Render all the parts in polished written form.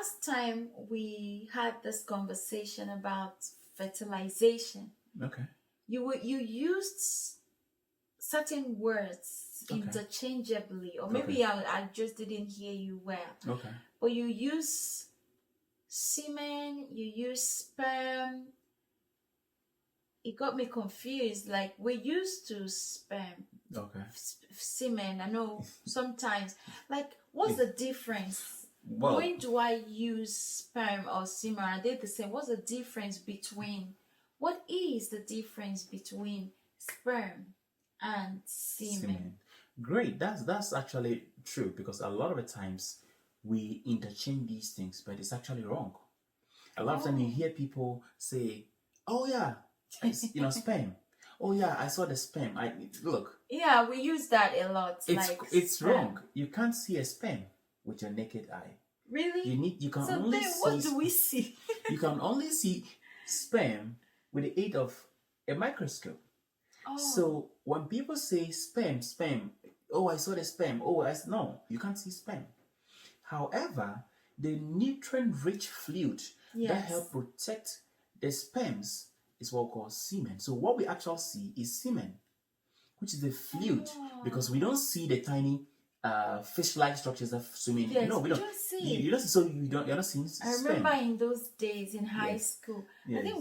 last time we had this conversation about fertilization, Okay. you used certain words Okay. interchangeably, or maybe Okay. I just didn't hear you well. Okay. But you use semen, you use sperm. It got me confused. Like, we're used to sperm, Okay. semen. I know sometimes. Like, what's the difference? Well, When do I use sperm or semen? Are they the same? What's the difference between? What is the difference between sperm and semen? Great. That's actually true, because a lot of the times we interchange these things, but it's actually wrong. A lot of time you hear people say, "Oh yeah, sperm. Oh yeah, I saw the sperm. I look." Yeah, we use that a lot. It's wrong. You can't see a sperm with your naked eye. Really? You can So only then see. what do we see? You can only see sperm with the aid of a microscope. So when people say sperm, oh, I saw the sperm. Oh, no, you can't see sperm. However, the nutrient-rich fluid that help protect the sperms is what we call semen. So what we actually see is semen, which is the fluid, because we don't see the tiny fish-like structures that swimming. Yes, no, we don't see. You don't see, so you're not seeing I sperm. remember in those days in high school, I think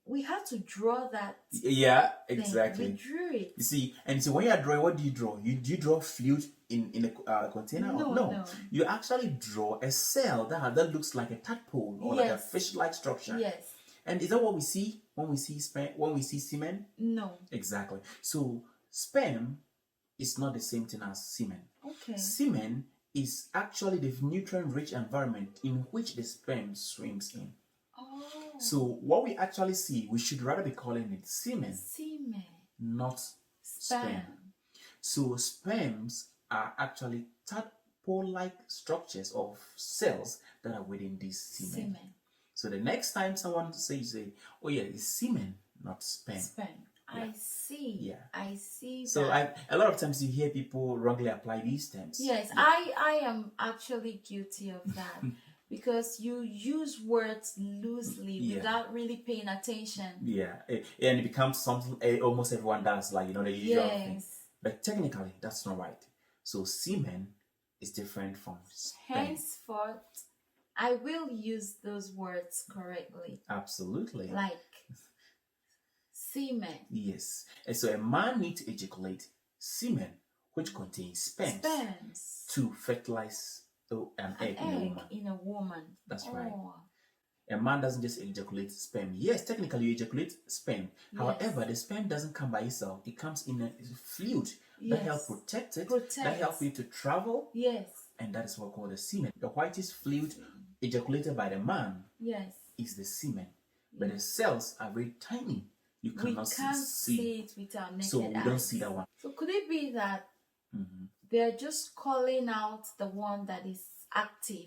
we had to draw that. Yeah, exactly. We drew it. You see, and so when you are drawing, what do you draw? Do you draw fluid in a container? No. You actually draw a cell that looks like a tadpole or like a fish-like structure. Yes. And is that what we see when we see sperm? When we see semen? No. Exactly. So sperm is not the same thing as semen. Okay. Semen is actually the nutrient-rich environment in which the sperm swims in. So what we actually see, we should rather be calling it semen. Semen. Not sperm. So sperms are actually tadpole-like structures of cells that are within this semen. So the next time someone says, "Oh yeah, it's semen, not sperm." Sperm. Yeah. I see. Yeah. I see. So a lot of times you hear people wrongly apply these terms. Yes, yeah. I am actually guilty of that. Because you use words loosely without really paying attention. Yeah, and it becomes something almost everyone does, like, the usual thing. But technically, that's not right. So semen is different from sperm. Henceforth, I will use those words correctly. Absolutely. Like semen. Yes. And so a man needs to ejaculate semen, which contains sperms. To fertilize an egg in a woman. That's right. A man doesn't just ejaculate sperm. Yes, technically you ejaculate sperm. Yes. However, the sperm doesn't come by itself. It comes in a fluid that helps protect it, that helps you to travel. Yes. And that is what we call the semen. The whitish fluid ejaculated by the man is the semen. But the cells are very tiny. You cannot see it with our naked eyes. So we don't see that one. So could it be that they're just calling out the one that is active?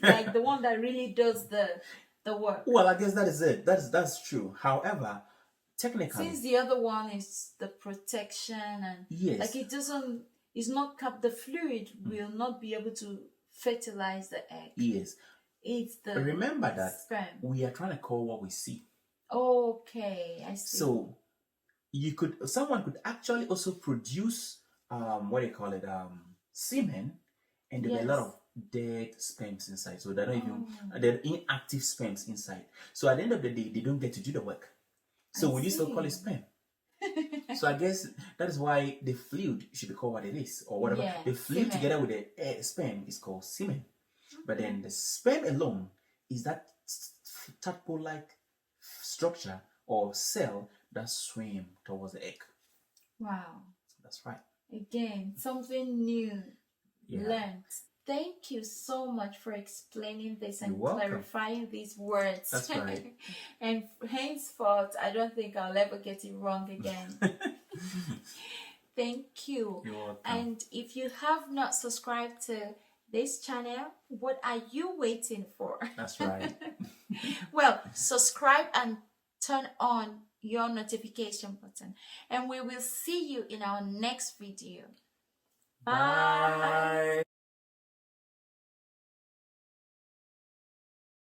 Like the one that really does the work. Well, I guess that is it. That's true. However, technically, since the other one is the protection and like it's not kept, the fluid will not be able to fertilize the egg. Yes. It's the remember that sperm. We are trying to call what we see. Okay, I see. So someone could actually also produce semen, and there are a lot of dead sperms inside. So they're not even they're inactive sperms inside. So at the end of the day, they don't get to do the work. So we still call it sperm. So I guess that is why the fluid should be called what it is, or whatever. Yeah, the fluid together with the sperm is called semen. But then the sperm alone is that tadpole-like structure or cell that swim towards the egg. Wow. That's right. Again, something new learned. Thank you so much for explaining this and clarifying these words. That's right. And henceforth, I don't think I'll ever get it wrong again. Thank you. You're welcome. And if you have not subscribed to this channel, what are you waiting for? That's right. Well, subscribe and turn on your notification button, and we will see you in our next video. Bye.